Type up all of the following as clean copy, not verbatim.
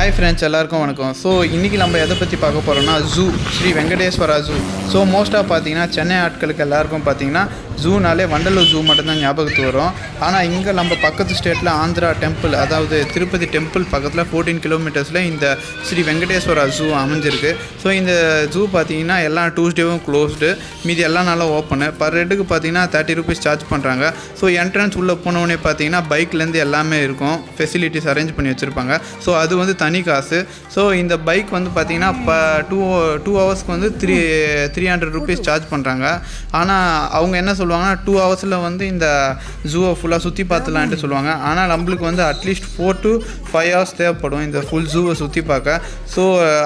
Hi friends, எல்லாருக்கும் வணக்கம். So இன்றைக்கி நம்ம எதை பற்றி பார்க்க போகிறோம்னா zoo, Sri Venkateswara zoo. So மோஸ்ட்டாக பார்த்தீங்கன்னா சென்னை ஆட்களுக்கு எல்லாருக்கும் பார்த்தீங்கன்னா ஜூனாலே வண்டலூர் ஜூ மட்டும்தான் ஞாபகத்துக்கு வரும். ஆனால் இங்கே நம்ம பக்கத்து ஸ்டேட்டில் ஆந்திரா டெம்பிள், அதாவது திருப்பதி டெம்பிள் பக்கத்தில் 14 கிலோமீட்டர்ஸில் இந்த ஸ்ரீ வெங்கடேஸ்வரா ஜூ அமைஞ்சிருக்கு. ஸோ இந்த ஜூ பார்த்தீங்கன்னா எல்லா டியூஸ்டேவும் க்ளோஸ்டு, மீதி எல்லா நாளும் ஓப்பனு. பர் ஹெட்டுக்கு பார்த்தீங்கன்னா 30 ரூபீஸ் சார்ஜ் பண்ணுறாங்க. ஸோ என்ட்ரன்ஸ் உள்ளே போனோடனே பார்த்தீங்கன்னா பைக்லேருந்து எல்லாமே இருக்கும், ஃபெசிலிட்டிஸ் அரேஞ்ச் பண்ணி வச்சுருப்பாங்க. ஸோ அது வந்து தனி காசு. ஸோ இந்த பைக் வந்து பார்த்தீங்கன்னா இப்போ 2 ஹவர்ஸ்க்கு வந்து 300 ரூபீஸ் சார்ஜ் பண்ணுறாங்க. ஆனால் அவங்க என்ன சொல்லுவாங்கன்னா 2 ஹவர்ஸில் வந்து இந்த ஜூவை ஃபுல்லாக சுற்றி பார்த்துலான்ட்டு சொல்லுவாங்க. ஆனால் நம்மளுக்கு வந்து அட்லீஸ்ட் 4 to 5 ஹவர்ஸ் தேவைப்படும் இந்த ஃபுல் ஜூவை சுற்றி பார்க்க. ஸோ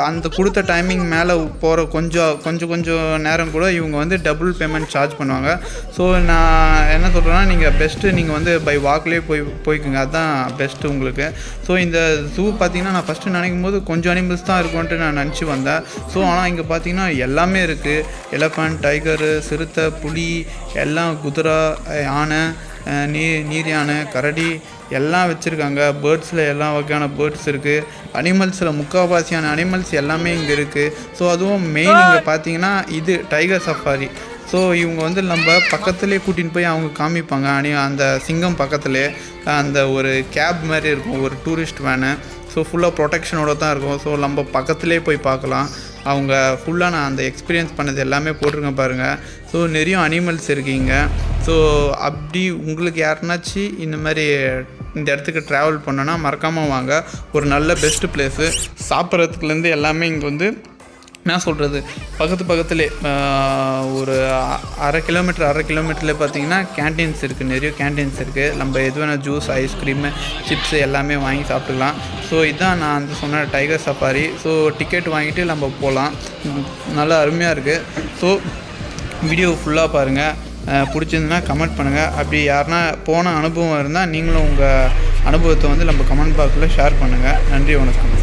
அந்த கொடுத்த டைமிங் மேலே போகிற கொஞ்சம் நேரம் கூட இவங்க வந்து டபுள் பேமெண்ட் சார்ஜ் பண்ணுவாங்க. ஸோ நான் என்ன சொல்கிறேன்னா, நீங்கள் வந்து பை வாக்லேயே போய்க்குங்க, அதுதான் பெஸ்ட்டு உங்களுக்கு. ஸோ இந்த ஜூ பார்த்தீங்கன்னா நான் ஃபஸ்ட்டு நினைக்கும் போது கொஞ்சம் அனிமல்ஸ் தான் இருக்கும்ன்ட்டு நான் நினச்சி வந்தேன். ஸோ ஆனால் இங்கே பார்த்தீங்கன்னா எல்லாமே இருக்குது. எலஃபண்ட், டைகரு, சிறுத்தை, புலி, எல்லாம் குதிரை, யானை, நீர் யானை, கரடி எல்லாம் வச்சுருக்காங்க. பேர்ட்ஸில் எல்லா வகையான பேர்ட்ஸ் இருக்குது. அனிமல்ஸில் முக்கால்வாசியான அனிமல்ஸ் எல்லாமே இங்கே இருக்குது. ஸோ அதுவும் மெயின் இங்கே பார்த்தீங்கன்னா இது டைகர் சஃபாரி. ஸோ இவங்க வந்து நம்ம பக்கத்துலேயே கூட்டின்னு போய் அவங்க காமிப்பாங்க. அந்த சிங்கம் பக்கத்துலேயே அந்த ஒரு கேப் மாதிரி இருக்கும், ஒரு டூரிஸ்ட் வேனு. ஸோ ஃபுல்லாக ப்ரொடெக்ஷனோடு தான் இருக்கும். ஸோ நம்ம பக்கத்துலேயே போய் பார்க்கலாம். அவங்க ஃபுல்லாக நான் அந்த எக்ஸ்பீரியன்ஸ் பண்ணது எல்லாமே போட்டிருக்கேன் பாருங்கள். ஸோ நிறைய அனிமல்ஸ் இருக்கீங்க. ஸோ அப்படி உங்களுக்கு யாருனாச்சும் இந்த மாதிரி இந்த இடத்துக்கு ட்ராவல் பண்ணோன்னா மறக்காமல் வாங்க. ஒரு நல்ல பெஸ்ட்டு பிளேஸு. சாப்பிட்றதுக்குலேருந்து எல்லாமே இங்கே வந்து என்ன சொல்கிறது, பக்கத்துலேயே ஒரு அரை கிலோமீட்டர்லேயே பார்த்தீங்கன்னா கேன்டீன்ஸ் இருக்குது, நிறைய கேன்டீன்ஸ் இருக்குது. நம்ம எது வேணால் ஜூஸ், ஐஸ்கிரீமு, சிப்ஸு எல்லாமே வாங்கி சாப்பிட்டுக்கலாம். ஸோ இதுதான் நான் வந்து சொன்ன டைகர் சஃபாரி. ஸோ டிக்கெட் வாங்கிட்டு நம்ம போகலாம். நல்லா அருமையாக இருக்குது. ஸோ வீடியோ ஃபுல்லாக பாருங்கள். பிடிச்சிருந்துன்னா கமெண்ட் பண்ணுங்கள். அப்படி யாருன்னா போன அனுபவம் இருந்தால் நீங்களும் உங்கள் அனுபவத்தை வந்து நம்ம கமெண்ட் பாக்ஸில் ஷேர் பண்ணுங்கள். நன்றி, வணக்கம்.